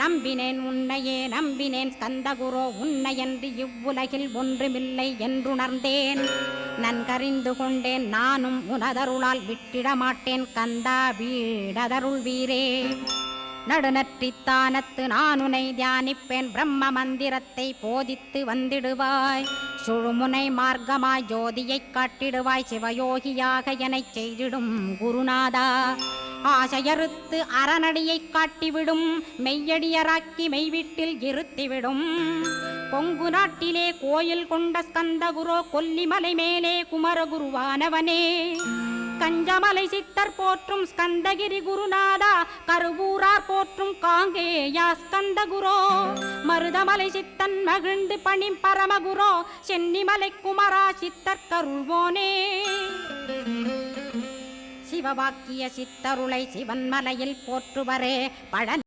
நம்பினேன் உன்னையே நம்பினேன் ஸ்கந்தகுரோ உன்னையன்றி இவ்வுலகில் ஒன்றுமில்லை என்றுணர்ந்தேன். நன்கறிந்து கொண்டேன் நானும் உனதருளால் விட்டிட மாட்டேன் கந்தா வீடதருள் வீரே. நடுநற்றித்தானத்து நான் உனை தியானிப்பேன் பிரம்ம மந்திரத்தை போதித்து வந்திடுவாய். சுழுமுனை மார்க்கமாய் ஜோதியைக் காட்டிடுவாய் சிவயோகியாக எனச் செய்திடும் குருநாதா. ஆசையறுத்து அறநடியைக் காட்டிவிடும் மெய்யடியராக்கி மெய்வீட்டில் இருத்திவிடும். கொங்கு நாட்டிலே கோயில் கொண்ட ஸ்கந்தகுரோ கொல்லிமலை மேலே குமரகுருவானவனே. கஞ்சமலை சித்தர் போற்றும் ஸ்கந்தகிரி குருநாதா கருவூரார் போற்றும் காங்கேயா ஸ்கந்தகுரோ. மருதமலை சித்தன் மகிழ்ந்து பணி பரமகுரோ சென்னிமலை குமரா சித்தர் கருள்வோனே. சிவவாக்கிய சித்தருளை சிவன்மலையில் போற்றுவரே பழ